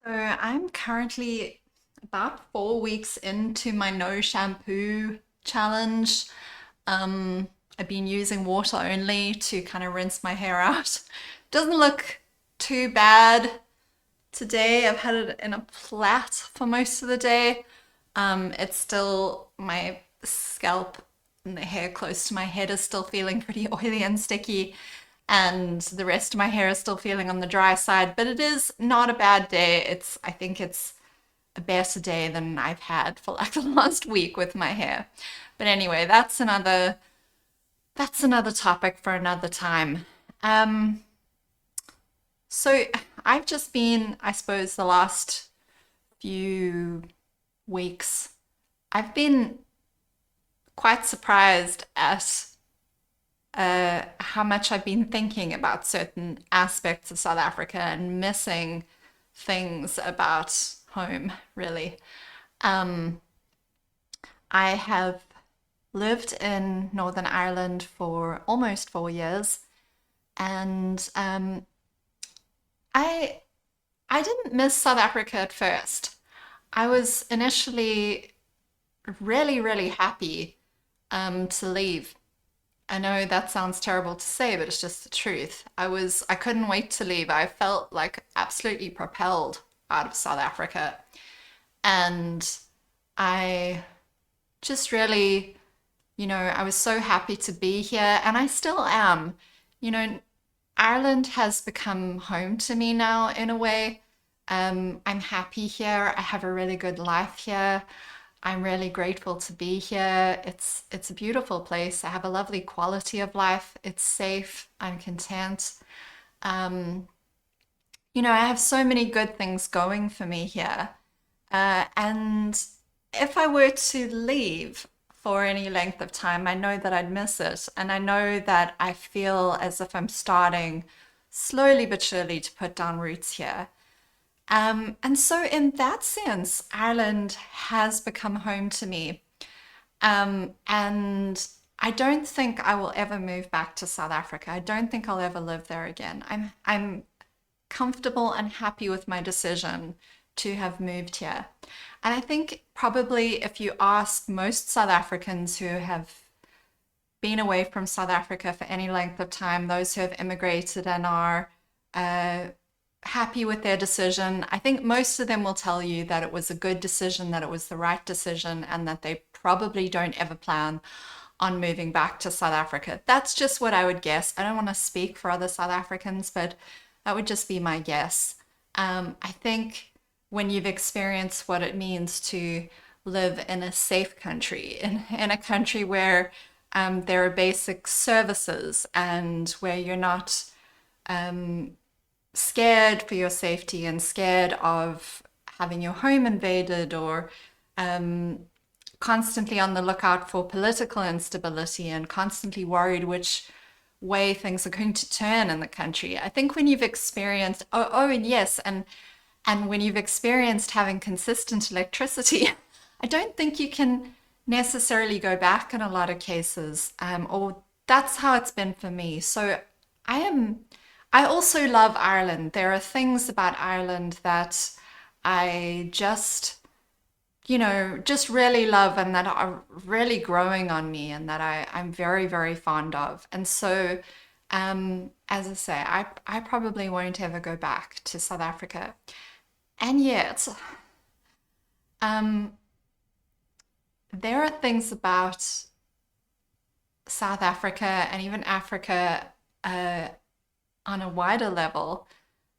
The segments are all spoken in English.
So I'm currently about 4 weeks into my no shampoo challenge. Um, I've been using water only to kind of rinse my hair out. Doesn't look too bad today. I've had it in a plait for most of the day. It's still my scalp and the hair close to my head is still feeling pretty oily and sticky, and the rest of my hair is still feeling on the dry side, but it is not a bad day. I think it's a better day than I've had for like the last week with my hair. But anyway, that's another topic for another time. Um, so I've just been, I suppose, the last few weeks, I've been quite surprised at how much I've been thinking about certain aspects of South Africa and missing things about home, really. Um, I have lived in Northern Ireland for almost 4 years, and I I didn't miss South Africa at first. I was initially really, really happy to leave. I know that sounds terrible to say, but it's just the truth. I couldn't wait to leave. I felt like absolutely propelled out of South Africa. And I just really, I was so happy to be here, and I still am. You know, Ireland has become home to me now in a way. I'm happy here. I have a really good life here. I'm really grateful to be here. It's a beautiful place. I have a lovely quality of life. It's safe. I'm content. Um, I have so many good things going for me here. And if I were to leave for any length of time, I know that I'd miss it. And I know that I feel as if I'm starting slowly but surely to put down roots here. And so, in that sense, Ireland has become home to me. And I don't think I will ever move back to South Africa. I don't think I'll ever live there again. I'm comfortable and happy with my decision to have moved here. And I think probably if you ask most South Africans who have been away from South Africa for any length of time, those who have immigrated and are uh, happy with their decision, I think most of them will tell you that it was a good decision, that it was the right decision, and that they probably don't ever plan on moving back to South Africa. That's just what I would guess. I don't want to speak for other South Africans, but that would just be my guess. I think when you've experienced what it means to live in a safe country, in a country where there are basic services and where you're not scared for your safety and scared of having your home invaded, or constantly on the lookout for political instability and constantly worried which way things are going to turn in the country. I think when you've experienced, and yes, and when you've experienced having consistent electricity, I don't think you can necessarily go back in a lot of cases, or that's how it's been for me. So I am, I also love Ireland. There are things about Ireland that I just really love, and that are really growing on me, and that I'm very, very fond of. And so, as I say, I probably won't ever go back to South Africa. And yet, um, there are things about South Africa and even Africa on a wider level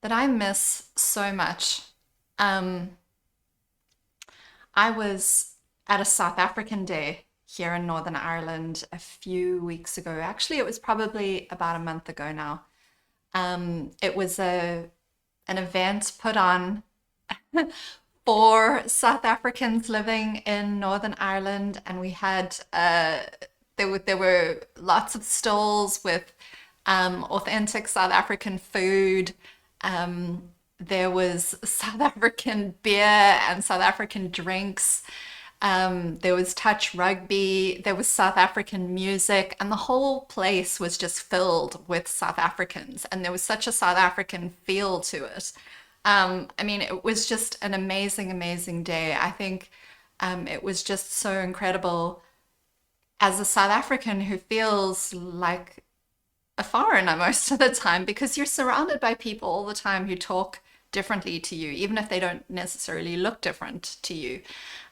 that I miss so much. Um, I was at a South African Day here in Northern Ireland a few weeks ago. Actually, it was probably about a month ago now. It was an event put on for South Africans living in Northern Ireland, and we had there were lots of stalls with authentic South African food. There was South African beer and South African drinks. There was touch rugby, there was South African music, and the whole place was just filled with South Africans. And there was such a South African feel to it. I mean, it was just an amazing, amazing day. I think it was just so incredible as a South African who feels like a foreigner most of the time because you're surrounded by people all the time who talk differently to you, even if they don't necessarily look different to you,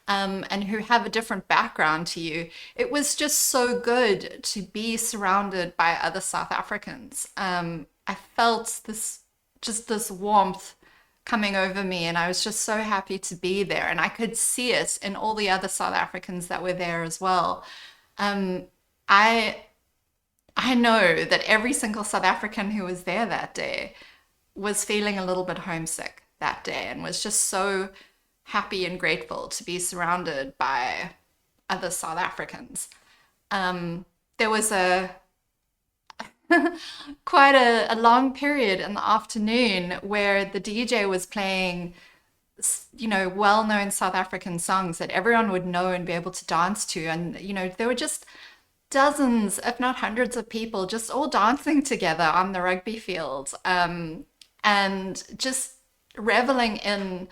and who have a different background to you. It was just so good to be surrounded by other South Africans. I felt this warmth coming over me, and I was just so happy to be there. And I could see it in all the other South Africans that were there as well. I I know that every single South African who was there that day was feeling a little bit homesick that day and was just so happy and grateful to be surrounded by other South Africans. There was a quite a long period in the afternoon where the DJ was playing, well-known South African songs that everyone would know and be able to dance to. And, there were just dozens, if not hundreds of people just all dancing together on the rugby field, and just reveling in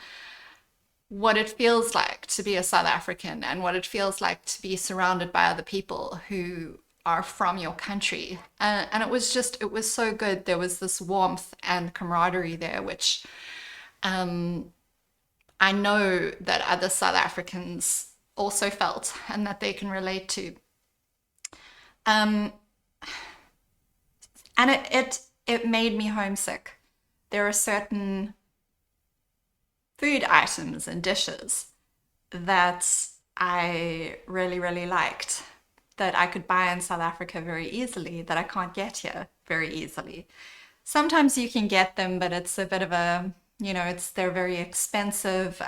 what it feels like to be a South African and what it feels like to be surrounded by other people who are from your country. And it was so good. There was this warmth and camaraderie there, which I know that other South Africans also felt and that they can relate to. Um, and it made me homesick. There are certain food items and dishes that I really, really liked that I could buy in South Africa very easily that I can't get here very easily. Sometimes you can get them, but it's a bit of they're very expensive.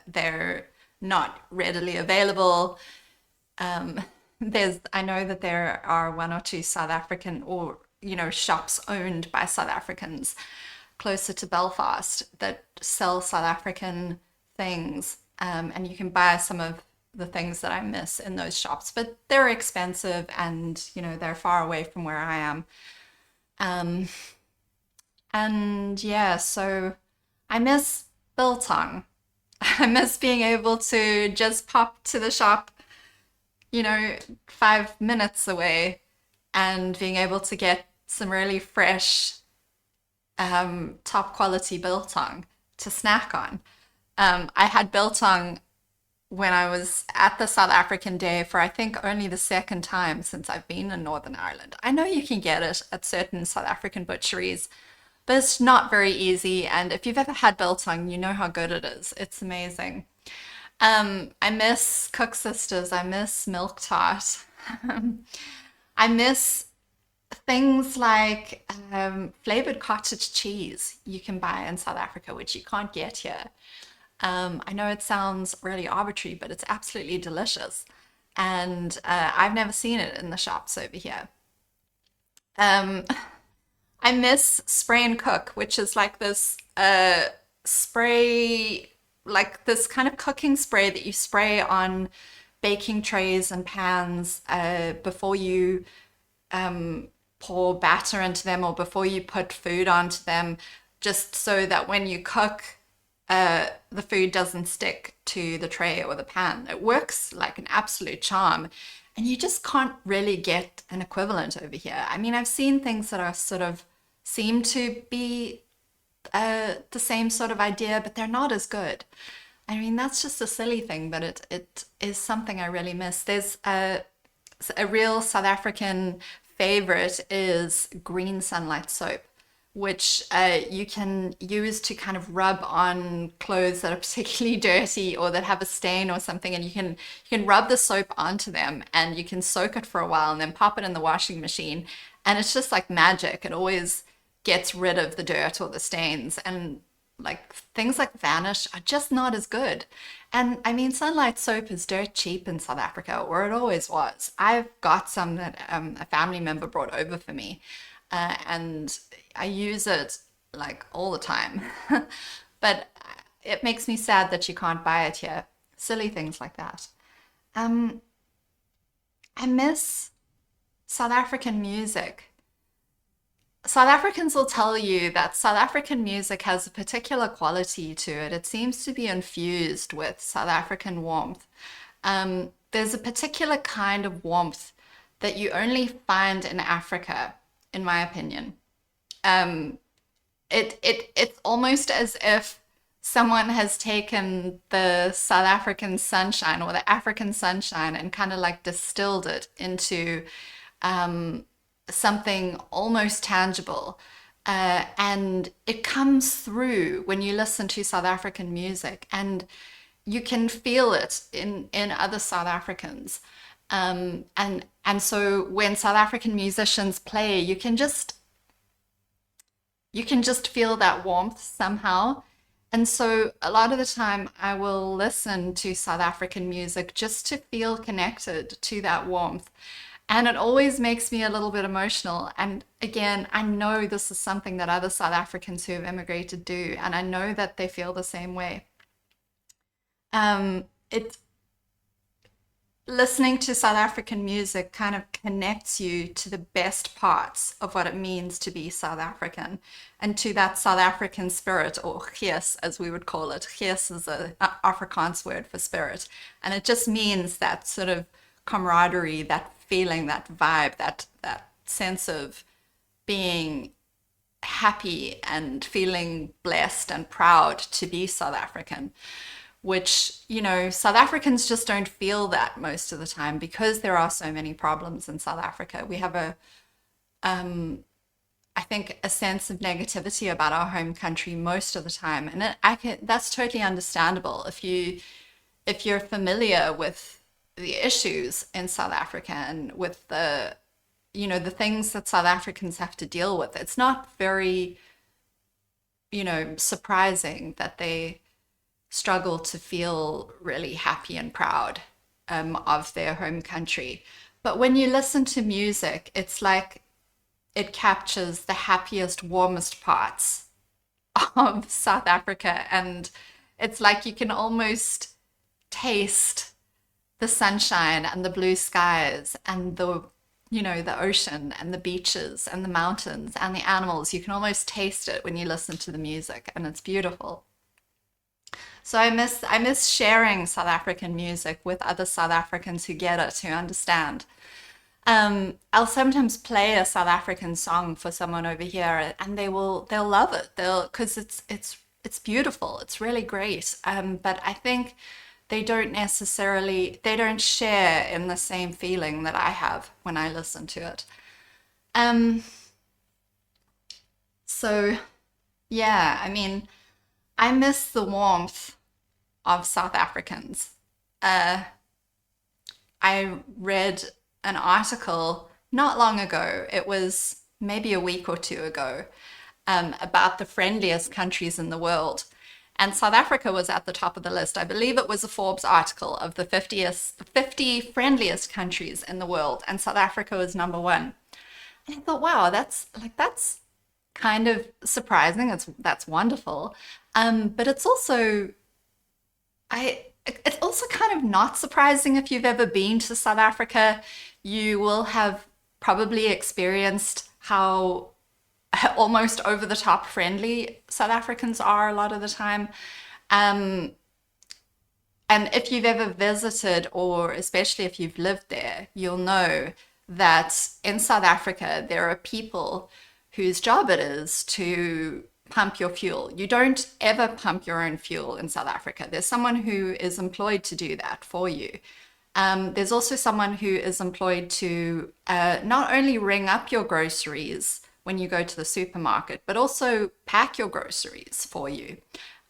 They're not readily available. Um, I know that there are one or two South African or, shops owned by South Africans closer to Belfast that sell South African things. And you can buy some of the things that I miss in those shops, but they're expensive and, they're far away from where I am. Um, and yeah, so I miss biltong. I miss being able to just pop to the shop, 5 minutes away and being able to get some really fresh, top quality biltong to snack on. I had biltong when I was at the South African Day for I think only the second time since I've been in Northern Ireland. I know you can get it at certain South African butcheries, but it's not very easy. And if you've ever had biltong, you know how good it is. It's amazing. I miss Cook Sisters. I miss Milk Tart. I miss things like flavored cottage cheese you can buy in South Africa, which you can't get here. I know it sounds really arbitrary, but it's absolutely delicious. And I've never seen it in the shops over here. Um, I miss Spray and Cook, which is like this spray, like this kind of cooking spray that you spray on baking trays and pans before you pour batter into them or before you put food onto them, just so that when you cook, the food doesn't stick to the tray or the pan. It works like an absolute charm. And you just can't really get an equivalent over here. I mean, I've seen things that are sort of seem to be the same sort of idea, but they're not as good. I mean, that's just a silly thing, but it is something I really miss. There's a real South African favorite is green sunlight soap, which you can use to kind of rub on clothes that are particularly dirty or that have a stain or something, and you can rub the soap onto them and you can soak it for a while and then pop it in the washing machine, and it's just like magic. It always gets rid of the dirt or the stains, and like things like Vanish are just not as good. And I mean, Sunlight soap is dirt cheap in South Africa, or it always was. I've got some that a family member brought over for me, and I use it like all the time. But it makes me sad that you can't buy it here. Silly things like that. Um, I miss South African music. South Africans will tell you that South African music has a particular quality to it. It seems to be infused with South African warmth. There's a particular kind of warmth that you only find in Africa, in my opinion. Um, it's almost as if someone has taken the South African sunshine or the African sunshine and kind of like distilled it into something almost tangible. And it comes through when you listen to South African music, and you can feel it in other South Africans. And so when South African musicians play, you can just feel that warmth somehow. And so a lot of the time I will listen to South African music just to feel connected to that warmth. And it always makes me a little bit emotional. And again, I know this is something that other South Africans who have immigrated do, and I know that they feel the same way. It Listening to South African music kind of connects you to the best parts of what it means to be South African and to that South African spirit, or gees, as we would call it. Gees is a Afrikaans word for spirit, and it just means that sort of camaraderie, that feeling, that vibe, that sense of being happy and feeling blessed and proud to be South African, which, South Africans just don't feel that most of the time because there are so many problems in South Africa. We have I think, a sense of negativity about our home country most of the time. And that's totally understandable if you're familiar with the issues in South Africa and with the things that South Africans have to deal with. It's not very, surprising that they struggle to feel really happy and proud of their home country. But when you listen to music, it's like it captures the happiest, warmest parts of South Africa. And it's like you can almost taste the sunshine and the blue skies and the ocean and the beaches and the mountains and the animals. You can almost taste it when you listen to the music, and it's beautiful. So I miss sharing South African music with other South Africans who get it, who understand. I'll sometimes play a South African song for someone over here, and they'll love it. Because it's beautiful. It's really great. But I think they don't share in the same feeling that I have when I listen to it. Um, so yeah, I mean, I miss the warmth of South Africans. Uh, I read an article not long ago, it was maybe a week or two ago, about the friendliest countries in the world. And South Africa was at the top of the list. I believe it was a Forbes article of the 50 friendliest countries in the world, and South Africa was number one. And I thought, wow, that's kind of surprising. That's wonderful. But it's also kind of not surprising. If you've ever been to South Africa, you will have probably experienced how almost over the top friendly South Africans are a lot of the time. Um, and if you've ever visited, or especially if you've lived there, you'll know that in South Africa, there are people whose job it is to pump your fuel. You don't ever pump your own fuel in South Africa. There's someone who is employed to do that for you. There's also someone who is employed to not only ring up your groceries when you go to the supermarket, but also pack your groceries for you.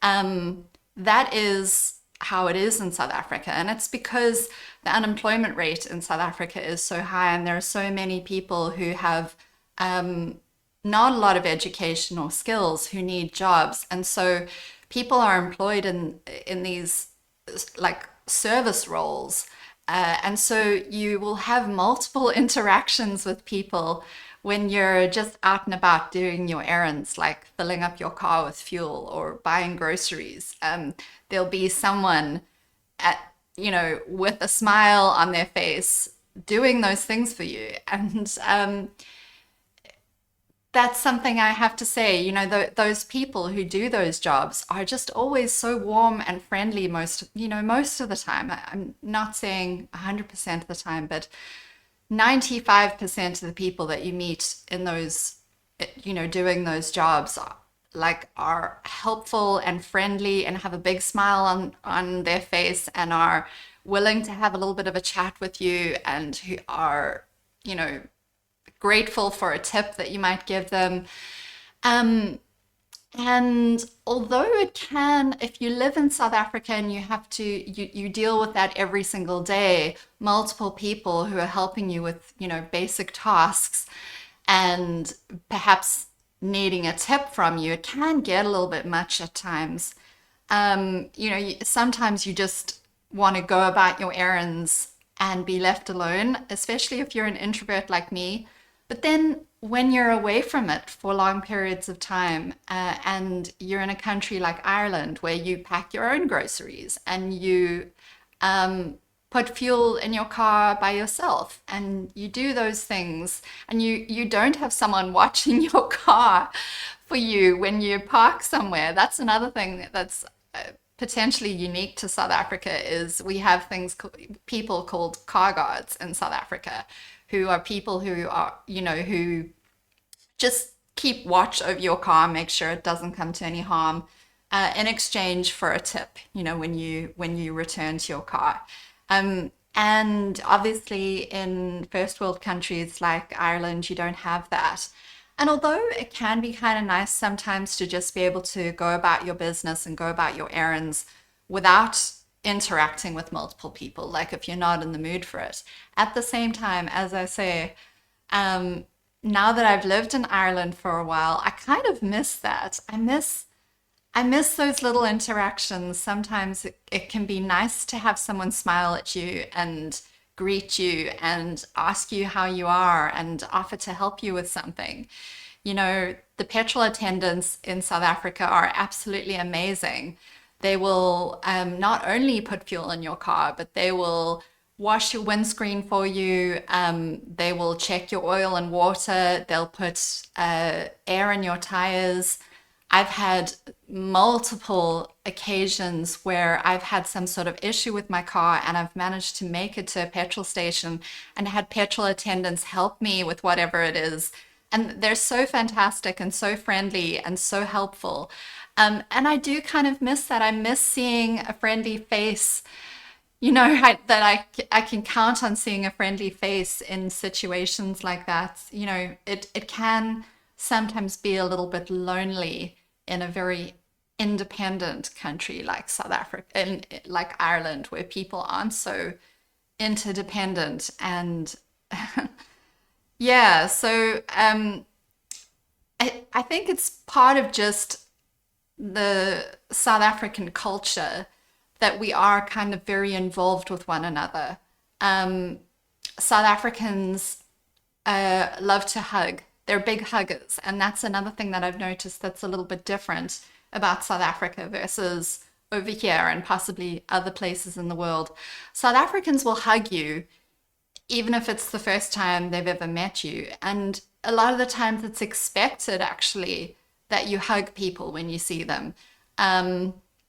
That is how it is in South Africa. And it's because the unemployment rate in South Africa is so high, and there are so many people who have not a lot of education or skills who need jobs. And so people are employed in these like service roles. And so you will have multiple interactions with people when you're just out and about doing your errands, like filling up your car with fuel or buying groceries. There'll be someone at, with a smile on their face doing those things for you. And that's something I have to say. Those people who do those jobs are just always so warm and friendly most of the time. I'm not saying 100% of the time, but 95% of the people that you meet in those, doing those jobs are helpful and friendly and have a big smile on their face and are willing to have a little bit of a chat with you and who are, you know, grateful for a tip that you might give them. Um, and although it can, if you live in South Africa and you deal with that every single day, multiple people who are helping you with, basic tasks and perhaps needing a tip from you, it can get a little bit much at times. Sometimes you just want to go about your errands and be left alone, especially if you're an introvert like me. But then when you're away from it for long periods of time, and you're in a country like Ireland where you pack your own groceries and you put fuel in your car by yourself and you do those things and you don't have someone watching your car for you when you park somewhere. That's another thing that's potentially unique to South Africa is we have people called car guards in South Africa who are people who are, who just keep watch over your car, make sure it doesn't come to any harm, in exchange for a tip, when you return to your car. And obviously in first world countries like Ireland, you don't have that. And although it can be kind of nice sometimes to just be able to go about your business and go about your errands without interacting with multiple people, like if you're not in the mood for it. At the same time, as I say, now that I've lived in Ireland for a while, I kind of miss that. I miss those little interactions. Sometimes it can be nice to have someone smile at you and greet you and ask you how you are and offer to help you with something. The petrol attendants in South Africa are absolutely amazing. They will not only put fuel in your car, but they will wash your windscreen for you. They will check your oil and water. They'll put air in your tires. I've had multiple occasions where I've had some sort of issue with my car and I've managed to make it to a petrol station and had petrol attendants help me with whatever it is. And they're so fantastic and so friendly and so helpful. And I do kind of miss that. I miss seeing a friendly face, that I can count on seeing a friendly face in situations like that. It can sometimes be a little bit lonely in a very independent country like South Africa and like Ireland, where people aren't so interdependent. And yeah, so I think it's part of just the South African culture that we are kind of very involved with one another. Um, South Africans love to hug. They're big huggers. And that's another thing that I've noticed that's a little bit different about South Africa versus over here and possibly other places in the world. South Africans will hug you even if it's the first time they've ever met you. And a lot of the times it's expected actually that you hug people when you see them.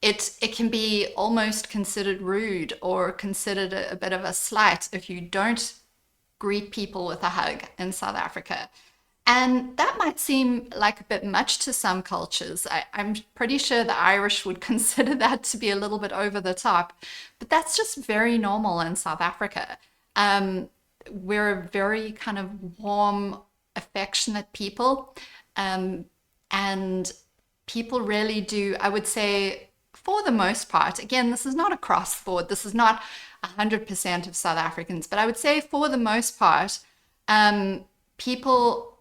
It can be almost considered rude or considered a bit of a slight if you don't greet people with a hug in South Africa. And that might seem like a bit much to some cultures. I'm pretty sure the Irish would consider that to be a little bit over the top, but that's just very normal in South Africa. Um, we're a very kind of warm, affectionate people. Um, and people really do, I would say, for the most part, again, this is not across the board, this is not 100% of South Africans, but I would say for the most part, people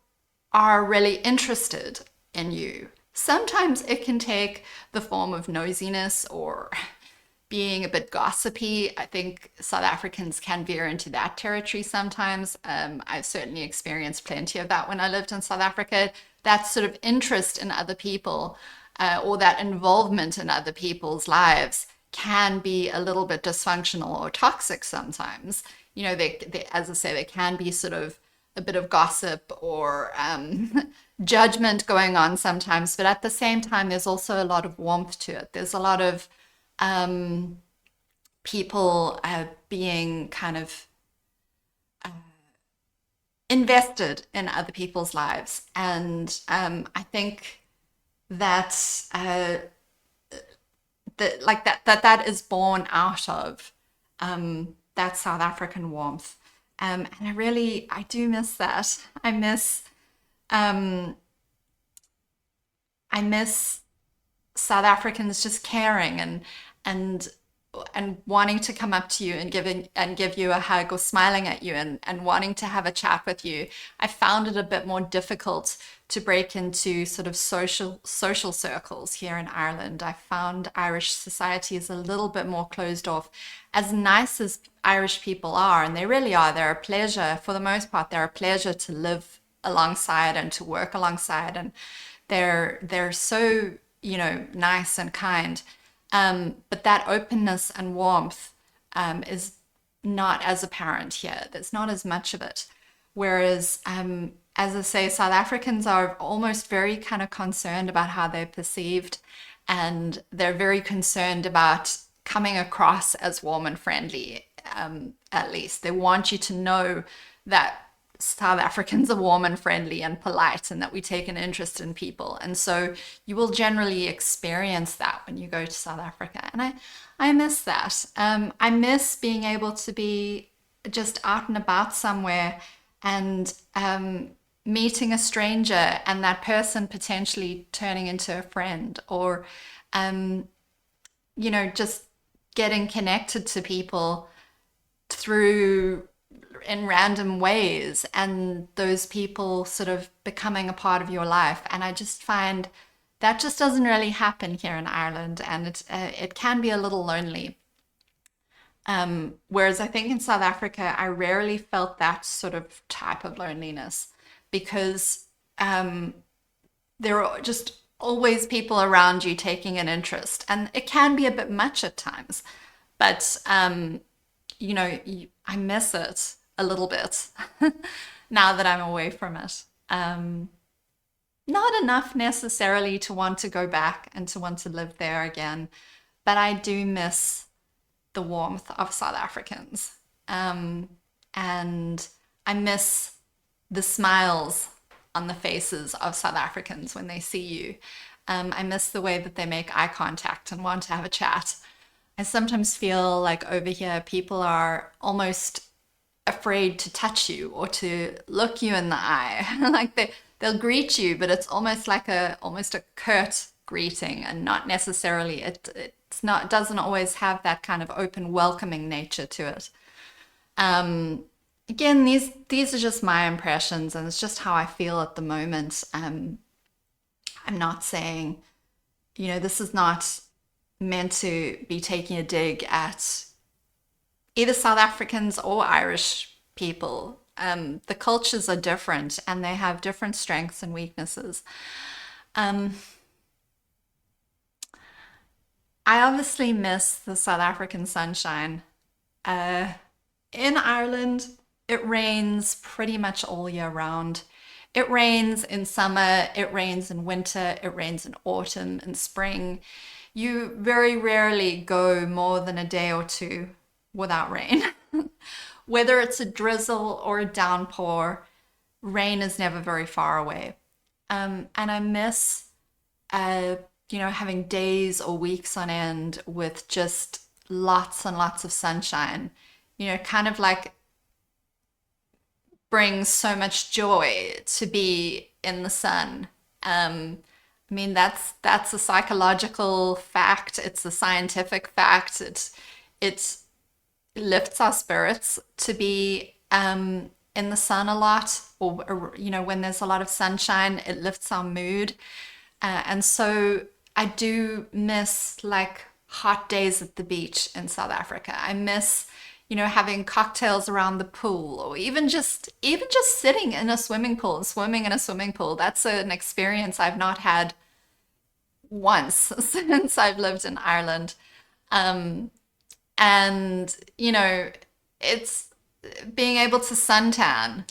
are really interested in you. Sometimes it can take the form of nosiness or being a bit gossipy. I think South Africans can veer into that territory sometimes. I've certainly experienced plenty of that when I lived in South Africa. That sort of interest in other people, or that involvement in other people's lives can be a little bit dysfunctional or toxic sometimes. As I say, they can be sort of a bit of gossip or judgment going on sometimes, but at the same time, there's also a lot of warmth to it. There's a lot of um, people being kind of invested in other people's lives. And I think that that is born out of that South African warmth. And I do miss that. Um, I miss South Africans just caring and and wanting to come up to you and give you a hug or smiling at you and wanting to have a chat with you. I found it a bit more difficult to break into sort of social circles here in Ireland. I found Irish society is a little bit more closed off. As nice as Irish people are, and they really are, they're a pleasure for the most part. They're a pleasure to live alongside and to work alongside, and they're so, nice and kind. But that openness and warmth is not as apparent here. There's not as much of it. Whereas, as I say, South Africans are almost very kind of concerned about how they're perceived, and they're very concerned about coming across as warm and friendly. At least they want you to know that South Africans are warm and friendly and polite, and that we take an interest in people. And so you will generally experience that when you go to South Africa. And I miss that. I miss being able to be just out and about somewhere and meeting a stranger and that person potentially turning into a friend, or, um, just getting connected to people through in random ways, and those people sort of becoming a part of your life. And I just find that just doesn't really happen here in Ireland, and it can be a little lonely. Whereas I think in South Africa, I rarely felt that sort of type of loneliness, because um, there are just always people around you taking an interest, and it can be a bit much at times. But I miss it a little bit now that I'm away from it. Um, Not enough necessarily to want to go back and to want to live there again, but I do miss the warmth of South Africans. Um, and I miss the smiles on the faces of South Africans when they see you. I miss the way that they make eye contact and want to have a chat. I sometimes feel like over here people are almost afraid to touch you or to look you in the eye. Like they'll greet you, but it's almost a curt greeting, and not necessarily it's not it doesn't always have that kind of open, welcoming nature to it. Um, Again, these are just my impressions, and it's just how I feel at the moment. I'm not saying, this is not meant to be taking a dig at either South Africans or Irish people. The cultures are different, and they have different strengths and weaknesses. Um, I obviously miss the South African sunshine. Uh, in Ireland, it rains pretty much all year round. It rains in summer, it rains in winter, it rains in autumn and spring. You very rarely go more than a day or two without rain. Whether it's a drizzle or a downpour, rain is never very far away. And I miss, uh, having days or weeks on end with just lots and lots of sunshine. Kind of like brings so much joy to be in the sun. I mean, that's a psychological fact. It's a scientific fact. It lifts our spirits to be in the sun a lot, or when there's a lot of sunshine, it lifts our mood. And so I do miss like hot days at the beach in South Africa. I miss, having cocktails around the pool, or even just sitting in a swimming pool, swimming in a swimming pool. That's an experience I've not had once since I've lived in Ireland. Um, and it's being able to suntan.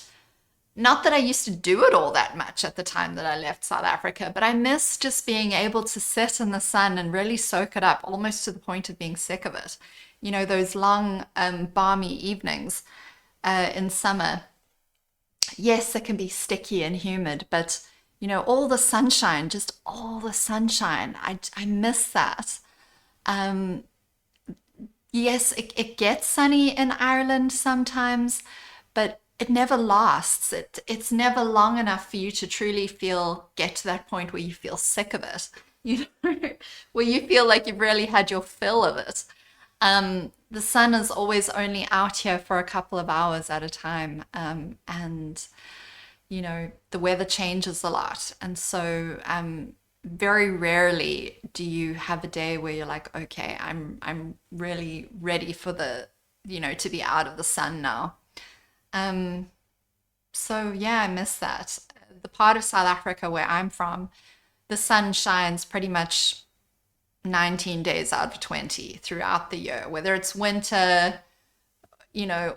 Not that I used to do it all that much at the time that I left South Africa, but I miss just being able to sit in the sun and really soak it up, almost to the point of being sick of it. You know, those long, balmy evenings in summer. Yes, it can be sticky and humid, but you know, all the sunshine, just all the sunshine. I miss that. Um, yes, it gets sunny in Ireland sometimes, but it never lasts. It's never long enough for you to truly get to that point where you feel sick of it. You know, where you feel like you've really had your fill of it. The sun is always only out here for a couple of hours at a time, and you know, the weather changes a lot. And so very rarely do you have a day where you're like, okay, I'm really ready for to be out of the sun now. Um, so yeah, I miss that. The part of South Africa where I'm from, the sun shines pretty much 19 days out of 20 throughout the year, whether it's winter,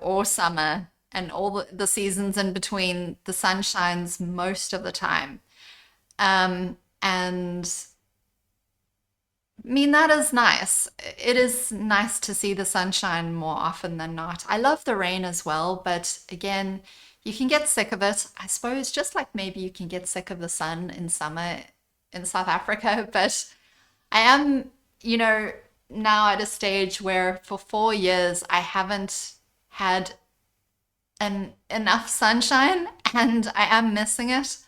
or summer, and all the seasons in between, the sun shines most of the time. And I mean, that is nice. It is nice to see the sunshine more often than not. I love the rain as well, but again, you can get sick of it. I suppose just like maybe you can get sick of the sun in summer in South Africa, but I am, you know, now at a stage where for 4 years I haven't had enough sunshine and I am missing it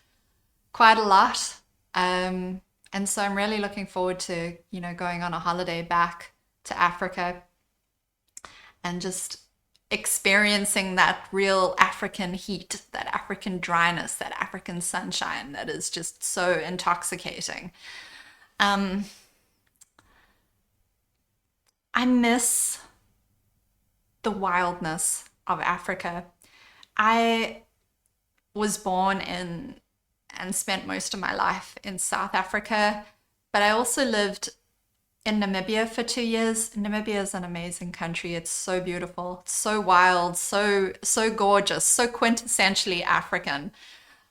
quite a lot. And so I'm really looking forward to, going on a holiday back to Africa and just experiencing that real African heat, that African dryness, that African sunshine that is just so intoxicating. Um, I miss the wildness of Africa. I was born in and spent most of my life in South Africa, but I also lived in Namibia for 2 years. Namibia is an amazing country. It's so beautiful, so wild, so gorgeous, so quintessentially African.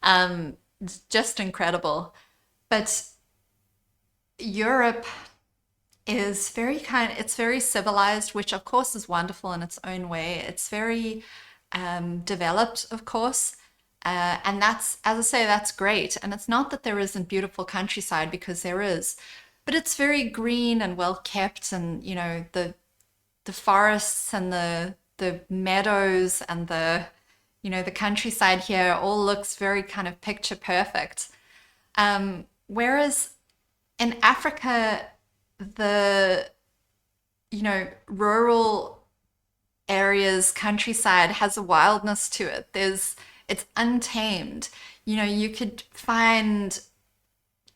It's just incredible. But Europe is it's very civilized, which of course is wonderful in its own way. It's very developed, of course. And that's, as I say, that's great. And it's not that there isn't beautiful countryside, because there is, but it's very green and well kept. And, the forests and the meadows and the countryside here all looks very kind of picture perfect. Whereas in Africa, the, rural areas, countryside has a wildness to it. It's untamed. You could find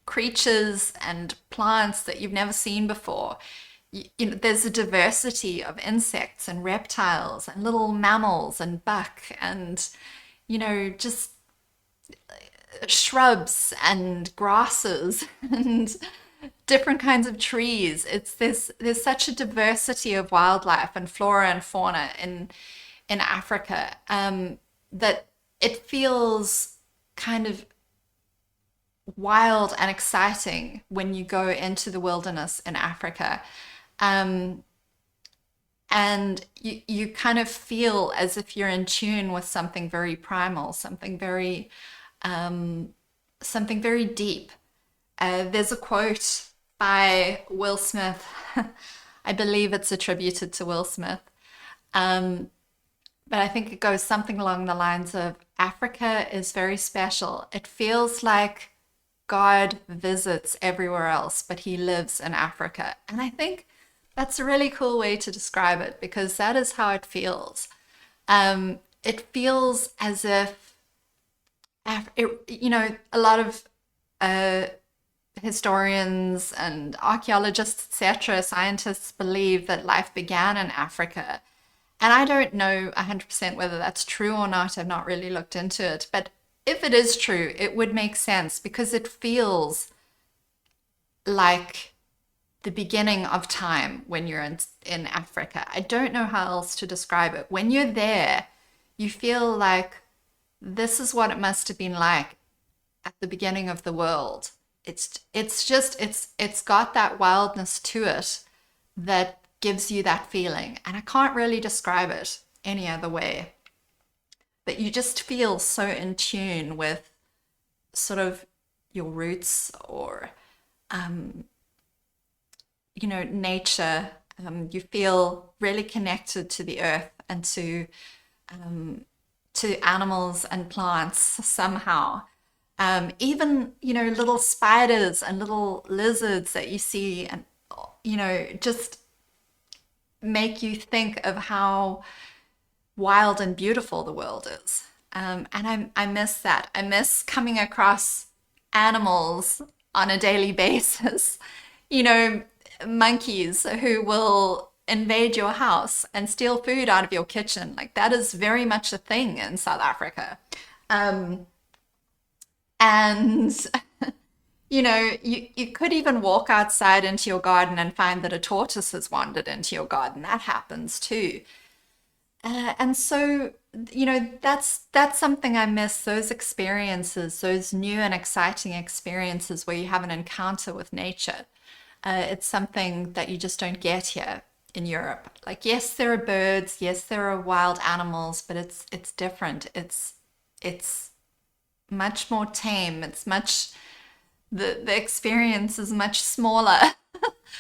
creatures and plants that you've never seen before. There's a diversity of insects and reptiles and little mammals and buck and, just shrubs and grasses and different kinds of trees. There's such a diversity of wildlife and flora and fauna in Africa, that it feels kind of wild and exciting when you go into the wilderness in Africa. Um, and you kind of feel as if you're in tune with something very primal, um, something very deep. There's a quote by Will Smith. I believe it's attributed to Will Smith. Um, but I think it goes something along the lines of Africa is very special. It feels like God visits everywhere else, but he lives in Africa. And I think that's a really cool way to describe it, because that is how it feels. It feels as if, a lot of uh, historians and archaeologists, etc., scientists believe that life began in Africa. And I don't know 100% whether that's true or not. I've not really looked into it. But if it is true, it would make sense, because it feels like the beginning of time when you're in Africa. I don't know how else to describe it. When you're there, you feel like this is what it must have been like at the beginning of the world. It's got that wildness to it that gives you that feeling. And I can't really describe it any other way. But you just feel so in tune with sort of your roots or nature. You feel really connected to the earth and to animals and plants somehow. Even, little spiders and little lizards that you see and, just make you think of how wild and beautiful the world is. And I miss that. I miss coming across animals on a daily basis. You know, monkeys who will invade your house and steal food out of your kitchen. Like that is very much a thing in South Africa. Um, and you could even walk outside into your garden and find that a tortoise has wandered into your garden. That happens too. And so, that's something I miss, those experiences, those new and exciting experiences where you have an encounter with nature. It's something that you just don't get here in Europe. Like, yes, there are birds, yes, there are wild animals, but it's different. It's much more tame. The experience is much smaller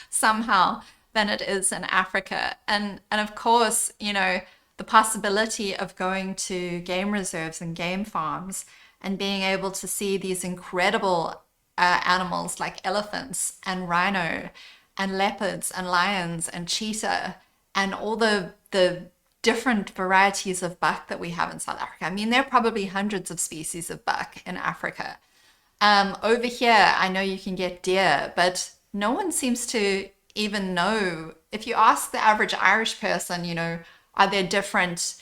somehow than it is in Africa. And of course, the possibility of going to game reserves and game farms and being able to see these incredible animals like elephants and rhino and leopards and lions and cheetah and all the different varieties of buck that we have in South Africa. I mean, there are probably hundreds of species of buck in Africa. Over here, I know you can get deer, but no one seems to even know. If you ask the average Irish person, are there different,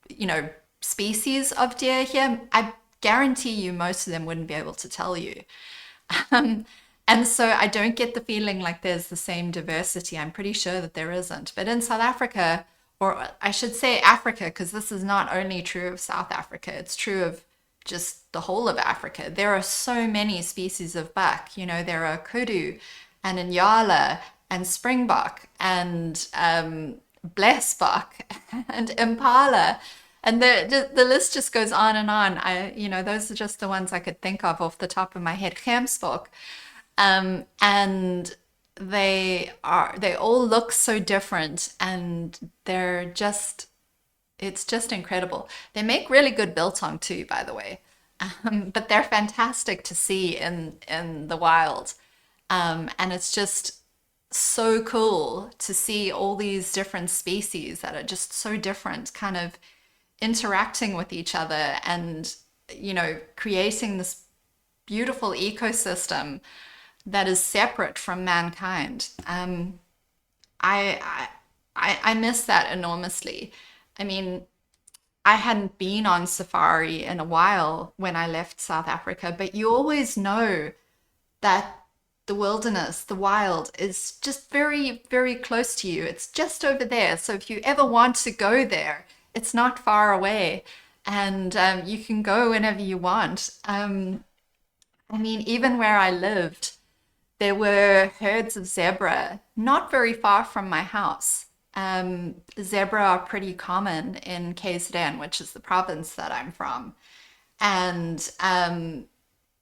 you know, species of deer here? I guarantee you most of them wouldn't be able to tell you. Um, and so I don't get the feeling like there's the same diversity. I'm pretty sure that there isn't. But in South Africa, or I should say Africa, because this is not only true of South Africa, it's true of just the whole of Africa. There are so many species of buck. There are kudu and inyala and springbok and blessbok and impala. And the list just goes on and on. Those are just the ones I could think of off the top of my head. Gemsbok. And they all look so different and it's just incredible. They make really good biltong too, by the way. But they're fantastic to see in the wild. And it's just so cool to see all these different species that are just so different, kind of interacting with each other and, creating this beautiful ecosystem that is separate from mankind. I, I miss that enormously. I mean, I hadn't been on safari in a while when I left South Africa, but you always know that the wilderness, the wild, is just very, very close to you. It's just over there. So if you ever want to go there, it's not far away, and you can go whenever you want. I mean, even where I lived, there were herds of zebra not very far from my house. Zebra are pretty common in KZN, which is the province that I'm from. And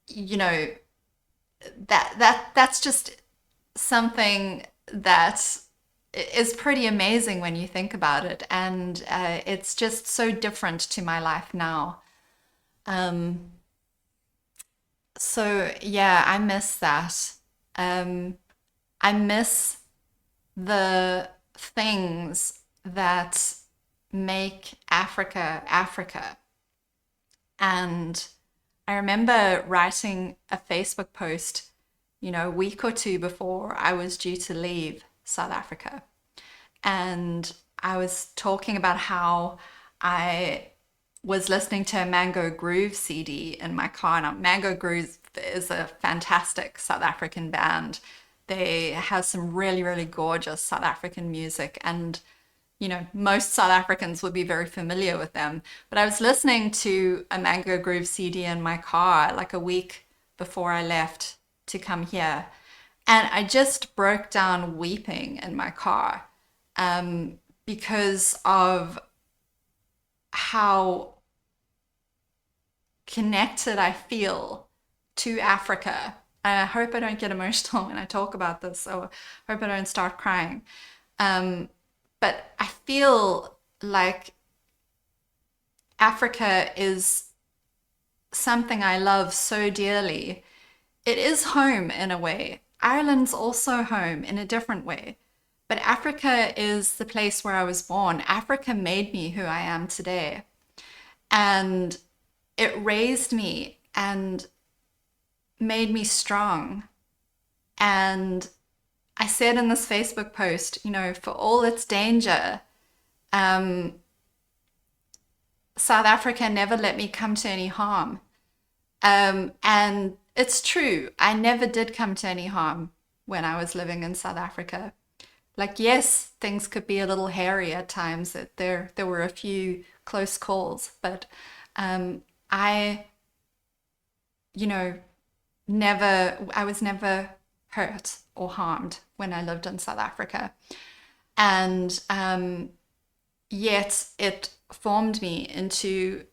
you know, that's just something that is pretty amazing when you think about it. And it's just so different to my life now. Um, so yeah, I miss that. Um, I miss the things that make Africa Africa. And I remember writing a Facebook post, a week or two before I was due to leave South Africa. And I was talking about how I was listening to a Mango Groove CD in my car. Now, Mango Groove is a fantastic South African band. They have some really, really gorgeous South African music. And most South Africans would be very familiar with them. But I was listening to a Mango Groove CD in my car like a week before I left to come here. And I just broke down weeping in my car because of how connected I feel to Africa. I hope I don't get emotional when I talk about this, so I hope I don't start crying. But I feel like Africa is something I love so dearly. It is home in a way. Ireland's also home in a different way. But Africa is the place where I was born. Africa made me who I am today. And it raised me and made me strong. And I said in this Facebook post, for all its danger, South Africa never let me come to any harm. And it's true, I never did come to any harm when I was living in South Africa. Like, yes, things could be a little hairy at times. That there were a few close calls, but I, you know, I was never hurt or harmed when I lived in South Africa. And yet it formed me into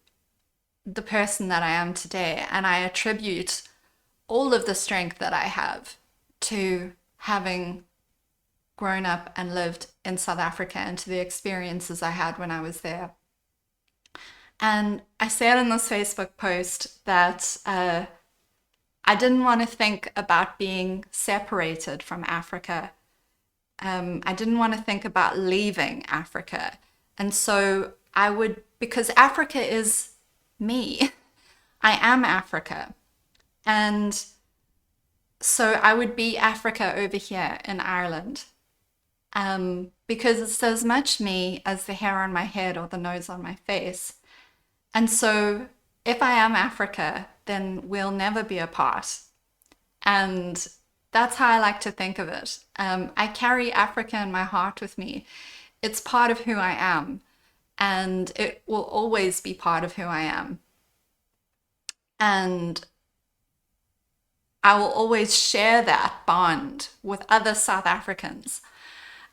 the person that I am today. And I attribute all of the strength that I have to having grown up and lived in South Africa and to the experiences I had when I was there. And I said in this Facebook post that I didn't want to think about being separated from Africa. I didn't want to think about leaving Africa. And so because Africa is me, I am Africa. And so I would be Africa over here in Ireland. Because it's as much me as the hair on my head or the nose on my face. And so if I am Africa, then we'll never be apart. And that's how I like to think of it. I carry Africa in my heart with me. It's part of who I am, and it will always be part of who I am. And I will always share that bond with other South Africans,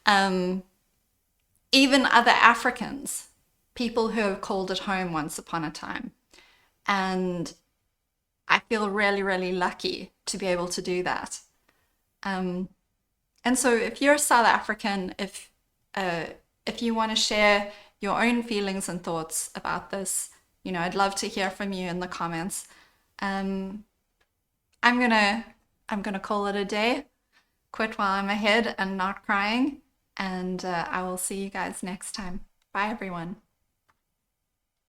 even other Africans, people who have called it home once upon a time. And I feel really, really lucky to be able to do that. And so if you're South African, if you want to share your own feelings and thoughts about this, I'd love to hear from you in the comments. Um, I'm gonna I'm gonna call it a day, quit while I'm ahead and not crying, and I will see you guys next time. Bye, everyone.